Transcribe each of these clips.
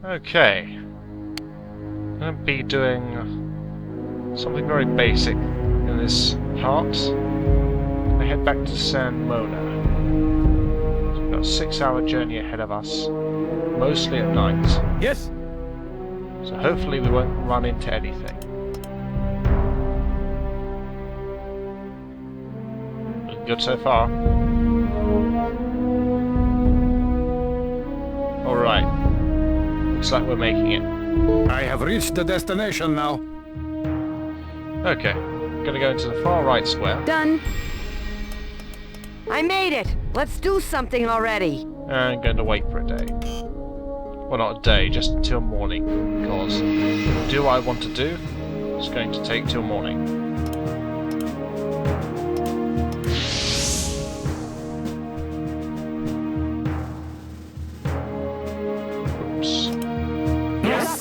Okay. I'm going to be doing something very basic in this part. I head back to San Mona. So we've got a 6-hour journey ahead of us, mostly at night. Yes. So hopefully we won't run into anything. Looking good so far. Alright. Looks like we're making it. I have reached the destination now. Okay. Gonna go into the far right square. Done. I made it. Let's do something already. And going to wait for a day. Well, not a day, just until morning. Because do I want to do? It's going to take till morning. Oops. Yes.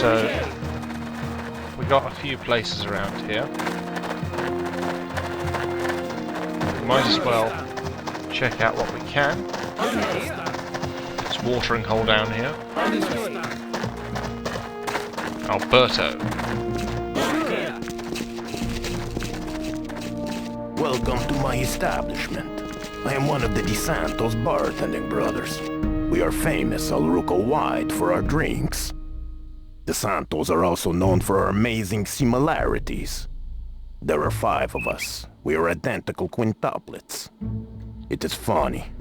So, we got a few places around here. We might as well check out what we can. It's watering hole down here. Alberto. Welcome to my establishment. I am one of the DeSantos bartending brothers. We are famous Alruco-wide for our drinks. The Santos are also known for our amazing similarities. There are 5 of us. We are identical quintuplets. It is funny.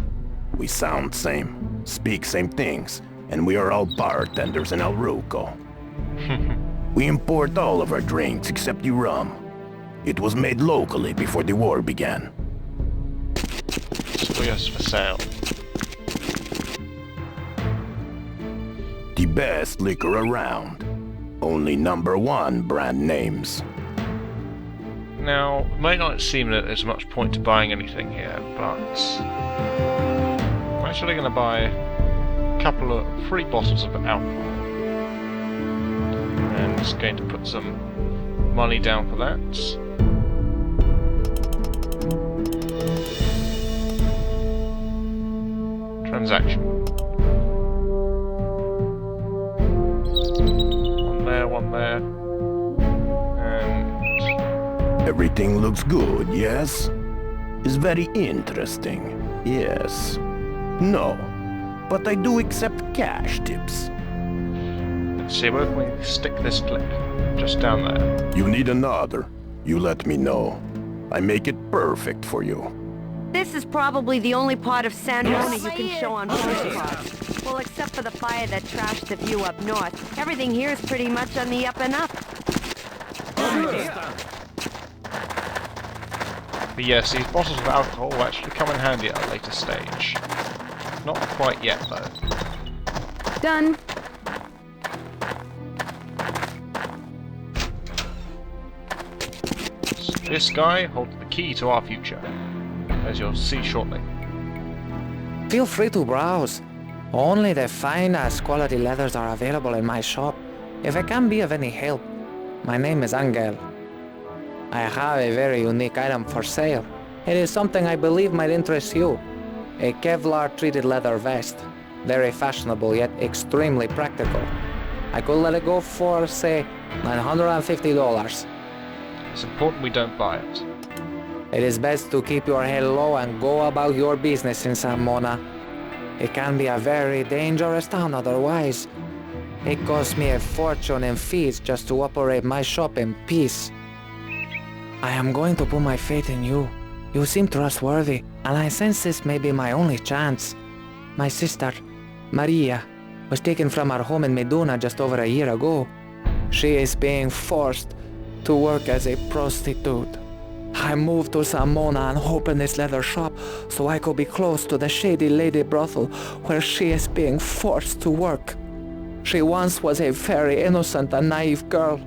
We sound same, speak same things, and we are all bartenders in Alruco. We import all of our drinks except the rum. It was made locally before the war began. Squares for sale. The best liquor around. Only #1 brand names. Now, it may not seem that there's much point to buying anything here, but I'm actually going to buy a couple of free bottles of alcohol. And just going to put some money down for that. Transaction. One there. And Everything looks good, yes? Is very interesting, yes. No, but I do accept cash tips. let's see, where can we stick this clip? Just down there. You need another, you let me know. I make it perfect for you. This is probably the only part of San Mona you can show on postcards. Well, except for the fire that trashed the view up north. Everything here is pretty much on the up and up. But yes, these bottles of alcohol will actually come in handy at a later stage. Not quite yet, though. Done. This guy holds the key to our future, as you'll see shortly. Feel free to browse. Only the finest quality leathers are available in my shop. If I can be of any help, my name is Angel. I have a very unique item for sale. It is something I believe might interest you. A Kevlar-treated leather vest. Very fashionable, yet extremely practical. I could let it go for, say, $950. It's important we don't buy it. It is best to keep your head low and go about your business in San Mona. It can be a very dangerous town otherwise. It costs me a fortune in fees just to operate my shop in peace. I am going to put my faith in you. You seem trustworthy, and I sense this may be my only chance. My sister, Maria, was taken from our home in Meduna just over a year ago. She is being forced to work as a prostitute. I moved to San Mona and opened this leather shop so I could be close to the shady lady brothel where she is being forced to work. She once was a very innocent and naive girl.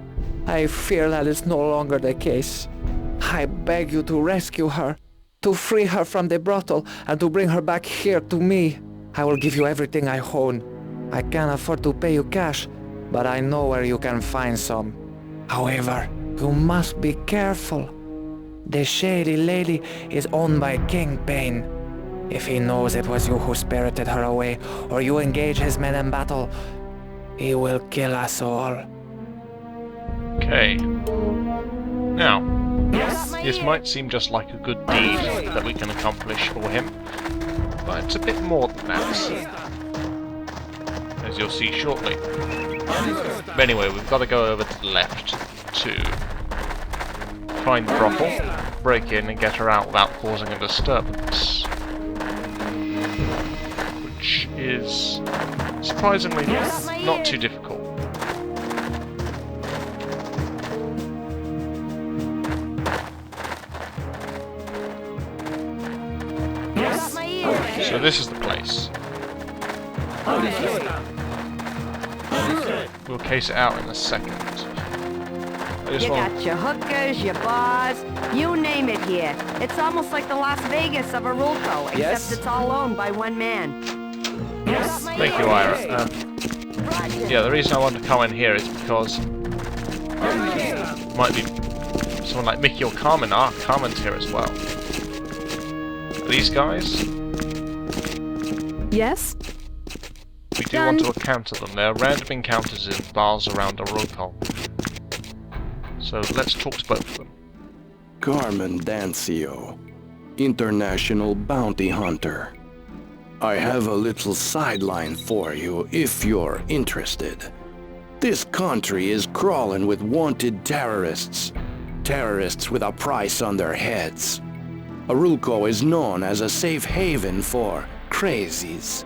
I fear that is no longer the case. I beg you to rescue her, to free her from the brothel, and to bring her back here to me. I will give you everything I own. I can't afford to pay you cash, but I know where you can find some. However, you must be careful. The shady lady is owned by Kingpin. If he knows it was you who spirited her away, or you engage his men in battle, he will kill us all. Okay. Now, this might seem just like a good deed that we can accomplish for him, but it's a bit more than that, as you'll see shortly. But anyway, we've got to go over to the left to find the brothel, break in and get her out without causing a disturbance. Which is surprisingly not too difficult. So this is the place. We'll case it out in a second. You got your hookers, your bars, you name it here. It's almost like the Las Vegas of Arulco, except Yes? it's all owned by one man. Thank you, Ira. Yeah, the reason I wanted to come in here is because might be someone like Mickey or Carmen. Carmen's here as well. These guys, Yes? we do want to encounter them. They are random encounters in bars around Arulco. So let's talk to both of them. Carmen Dancio, International Bounty Hunter. I have a little sideline for you if you're interested. This country is crawling with wanted terrorists. Terrorists with a price on their heads. Arulco is known as a safe haven for crazies.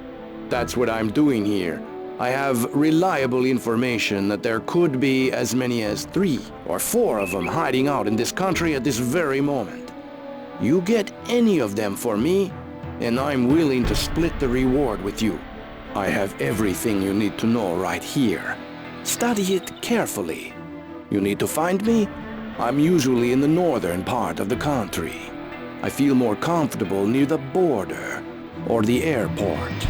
That's what I'm doing here. I have reliable information that there could be as many as 3 or 4 of them hiding out in this country at this very moment. You get any of them for me, and I'm willing to split the reward with you. I have everything you need to know right here. Study it carefully. You need to find me? I'm usually in the northern part of the country. I feel more comfortable near the border or the airport.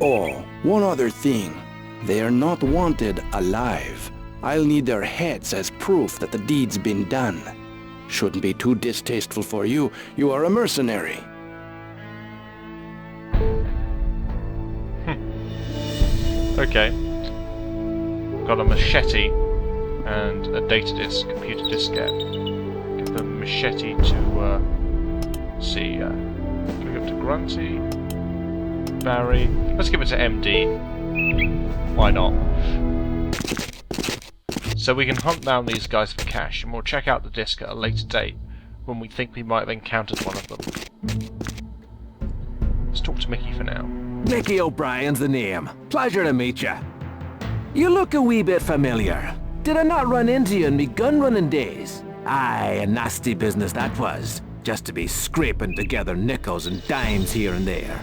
Oh, one other thing. They are not wanted alive. I'll need their heads as proof that the deed's been done. Shouldn't be too distasteful for you. You are a mercenary. Okay. Got a machete and a data disk, computer diskette. Give the machete to, see, can we go to Grunty? Barry. Let's give it to MD. Why not? So we can hunt down these guys for cash, and we'll check out the disc at a later date when we think we might have encountered one of them. Let's talk to Mickey for now. Mickey O'Brien's the name. Pleasure to meet ya. You look a wee bit familiar. Did I not run into you in me gun running days? Aye, a nasty business that was. Just to be scraping together nickels and dimes here and there.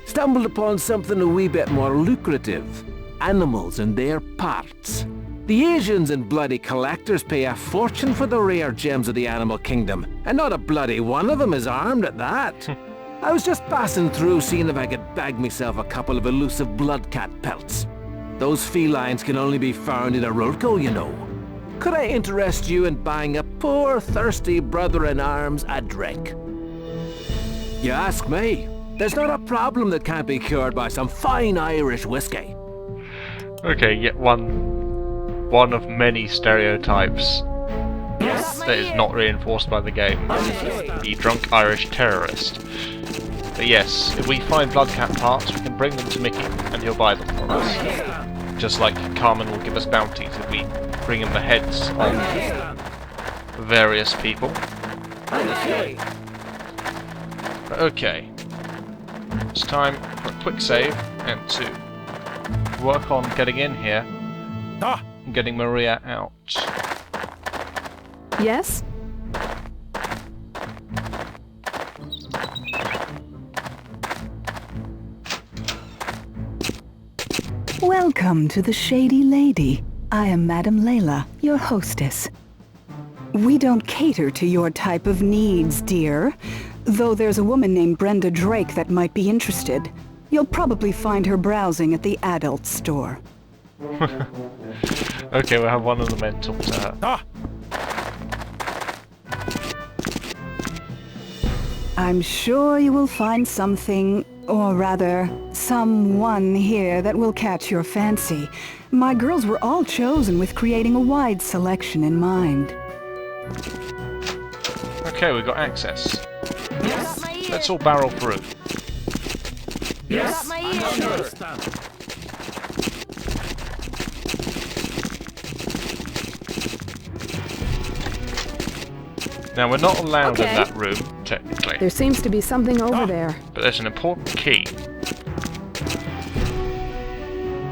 Stumbled upon something a wee bit more lucrative. Animals and their parts. The Asians and bloody collectors pay a fortune for the rare gems of the animal kingdom, and not a bloody one of them is armed at that. I was just passing through seeing if I could bag myself a couple of elusive bloodcat pelts. Those felines can only be found in Arulco, you know. Could I interest you in buying a poor, thirsty brother-in-arms a drink? You ask me. There's not a problem that can't be cured by some fine Irish whiskey. Okay, yet one of many stereotypes that is not reinforced by the game. The drunk Irish terrorist. But yes, if we find bloodcat parts, we can bring them to Mickey, and he'll buy them for us. Just like Carmen will give us bounties if we bring him the heads of various people. But okay. It's time for a quick save and to work on getting in here and getting Maria out. Yes? Welcome to the Shady Lady. I am Madame Layla, your hostess. We don't cater to your type of needs, dear. Though there's a woman named Brenda Drake that might be interested. You'll probably find her browsing at the adult store. Okay, we'll have one of the men talk to her. I'm sure you will find something, or rather, someone here that will catch your fancy. My girls were all chosen with creating a wide selection in mind. Okay, we've got access. Yes. Let's all barrel through. Yes, my I ear. understand. Now, we're not allowed in Okay. that room, technically. There seems to be something over there. But there's an important key.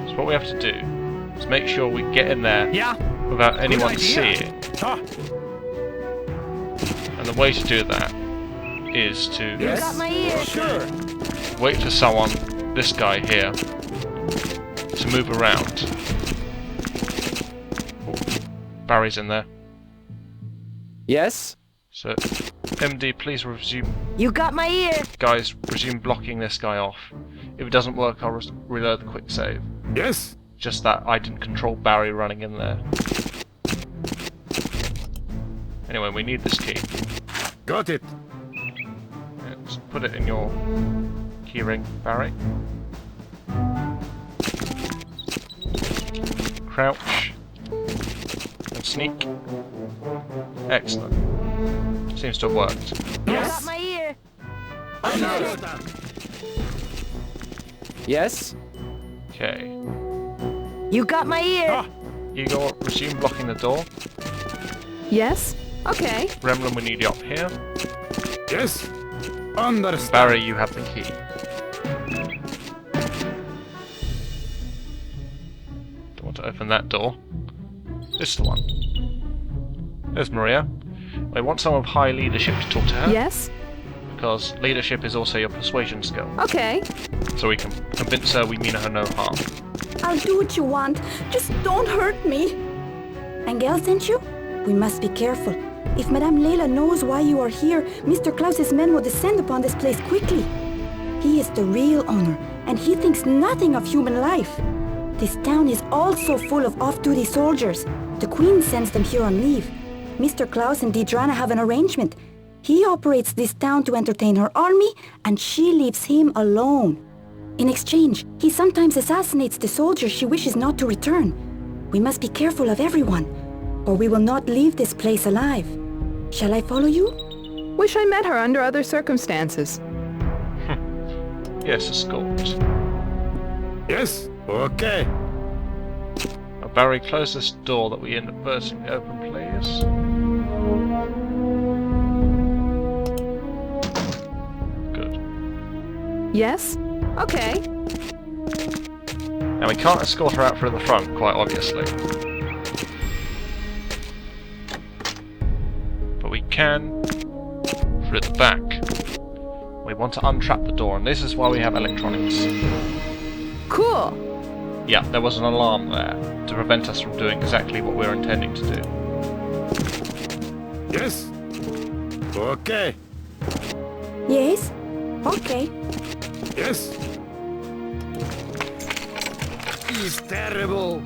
So what we have to do is make sure we get in there without anyone seeing. And the way to do that is to My ear. Sure. wait for someone, this guy here, to move around. Oh, Barry's in there. Yes? So, MD, please resume. You got my ear. Guys, resume blocking this guy off. If it doesn't work, I'll reload the quick save. Yes. Just that I didn't control Barry running in there. Anyway, we need this key. Got it. Let's put it in your keyring, Barry. Crouch. And sneak. Excellent. Seems to have worked. You got my ear. I understand. Yes? Okay. You got my ear. Igor, resume blocking the door. Yes? Okay. Gremlin, we need you up here. Yes. Understand. Barry, you have the key. Don't want to open that door. This is the one. There's Maria. We want someone with high leadership to talk to her. Yes? Because leadership is also your persuasion skill. Okay. So we can convince her we mean her no harm. I'll do what you want. Just don't hurt me. Angel sent you? We must be careful. If Madame Layla knows why you are here, Mr. Klaus's men will descend upon this place quickly. He is the real owner, and he thinks nothing of human life. This town is also full of off-duty soldiers. The Queen sends them here on leave. Mr. Klaus and Dedrana have an arrangement. He operates this town to entertain her army, and she leaves him alone. In exchange, he sometimes assassinates the soldiers she wishes not to return. We must be careful of everyone, or we will not leave this place alive. Shall I follow you? Wish I met her under other circumstances. Yes, escort. Yes. Okay. Now, Barry, close this door that we inadvertently opened, please. Good. Yes? Okay. Now we can't escort her out through the front, quite obviously. But we can through the back. We want to untrap the door, and this is why we have electronics. Cool. Yeah, there was an alarm there to prevent us from doing exactly what we were intending to do. Yes. Okay. Yes? Okay. Yes. He's terrible.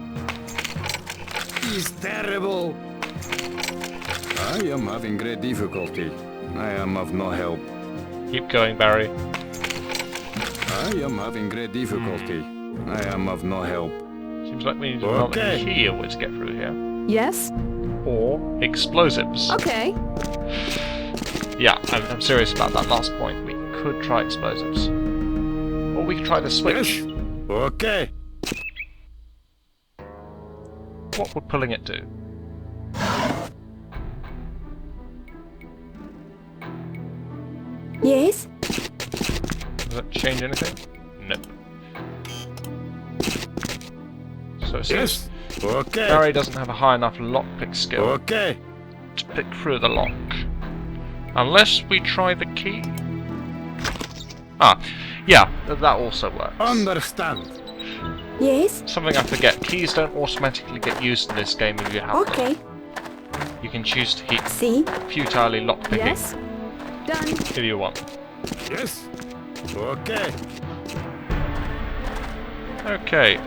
He's terrible. I am having great difficulty. I am of no help. Keep going, Barry. I am having great difficulty. I am of no help. Seems like we need another Okay. key in which to get through here. Yes? Or explosives. Okay. Yeah, I'm serious about that last point. We could try explosives. Or we could try the switch. Yes. Okay. What would pulling it do? Yes? Does it change anything? Nope. So it seems Yes. Okay. Barry doesn't have a high enough lockpick skill Okay. to pick through the lock. Unless we try the key. Ah, yeah, that also works. Understand. Yes? Something I forget, keys don't automatically get used in this game if you have Okay. them. You can choose to keep See? futilely lockpicking Yes? Done. if you want. Yes. Okay. Okay,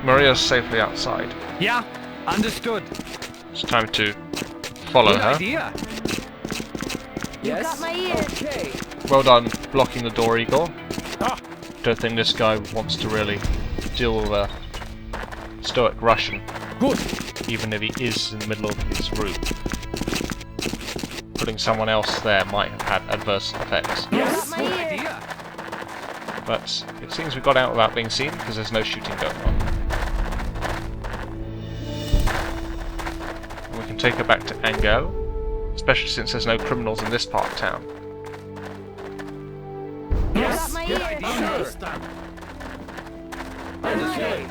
Maria's safely outside. Yeah, understood. It's time to follow Good her. idea. You got my ear. Okay. Well done blocking the door, Igor. Don't think this guy wants to really deal with a stoic Russian, even if he is in the middle of his room. Putting someone else there might have had adverse effects. Yes, good idea. But it seems we got out without being seen because there's no shooting going on. And we can take her back to Angel, especially since there's no criminals in this part of town. Yes, good idea. Okay.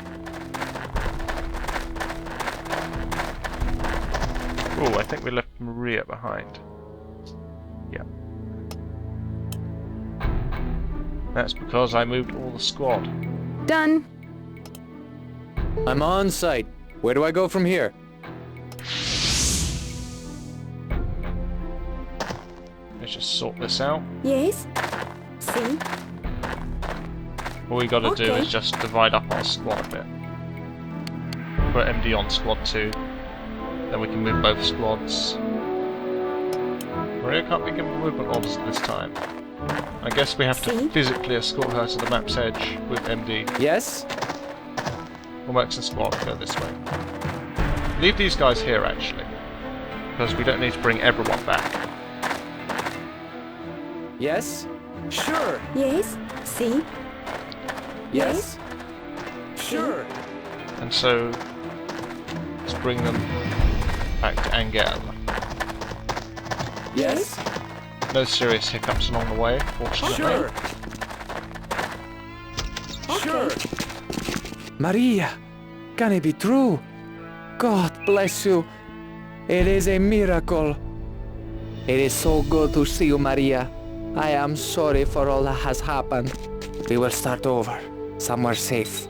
Oh, I think we left Maria behind. Yeah. That's because I moved all the squad. Done. I'm on site. Where do I go from here? Let's just sort this out. Yes? See? All we gotta do Okay. is just divide up our squad a bit. Put MD on squad 2. Then we can move both squads. Maria can't be given movement orders this time. I guess we have to See? physically escort her to the map's edge with MD. Yes? Works and squad go this way. Leave these guys here actually, because we don't need to bring everyone back. Yes? Sure. Yes? See? Yes? Sure. And so let's bring them back to Angel. Yes? No serious hiccups along the way, fortunately. Sure. Sure. Maria, can it be true? God bless you. It is a miracle. It is so good to see you, Maria. I am sorry for all that has happened. We will start over, somewhere safe.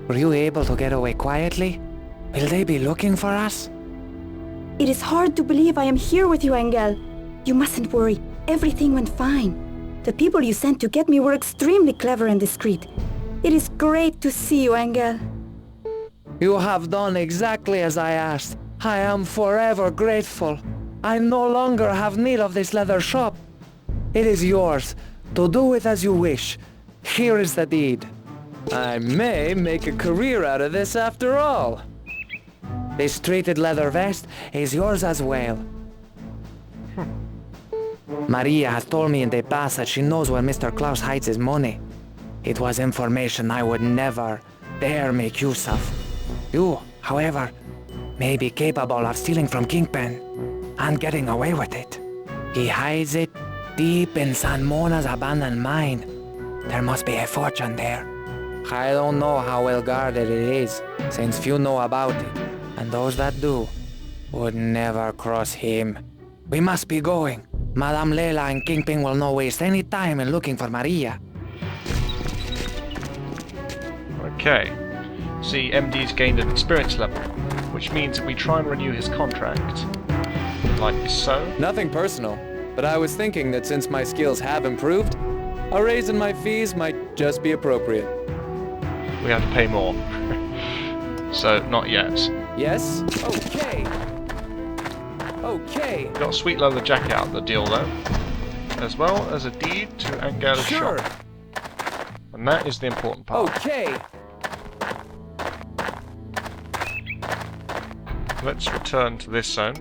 Were you able to get away quietly? Will they be looking for us? It is hard to believe I am here with you, Angel. You mustn't worry. Everything went fine. The people you sent to get me were extremely clever and discreet. It is great to see you, Angel. You have done exactly as I asked. I am forever grateful. I no longer have need of this leather shop. It is yours, to do with as you wish. Here is the deed. I may make a career out of this after all. This treated leather vest is yours as well. Maria has told me in the past that she knows where Mr. Klaus hides his money. It was information I would never dare make use of. You, however, may be capable of stealing from Kingpin and getting away with it. He hides it deep in San Mona's abandoned mine. There must be a fortune there. I don't know how well guarded it is, since few know about it, and those that do would never cross him. We must be going. Madame Leila and Kingpin will not waste any time in looking for Maria. Okay. See, MD's gained an experience level, which means that we try and renew his contract. Like so. Nothing personal, but I was thinking that since my skills have improved, a raise in my fees might just be appropriate. We have to pay more. So, not yet. Yes? Okay. Okay. Got a sweet leather jacket out of the deal though, as well as a deed to Angela's Sure. shop. And that is the important part. Okay. Let's return to this zone.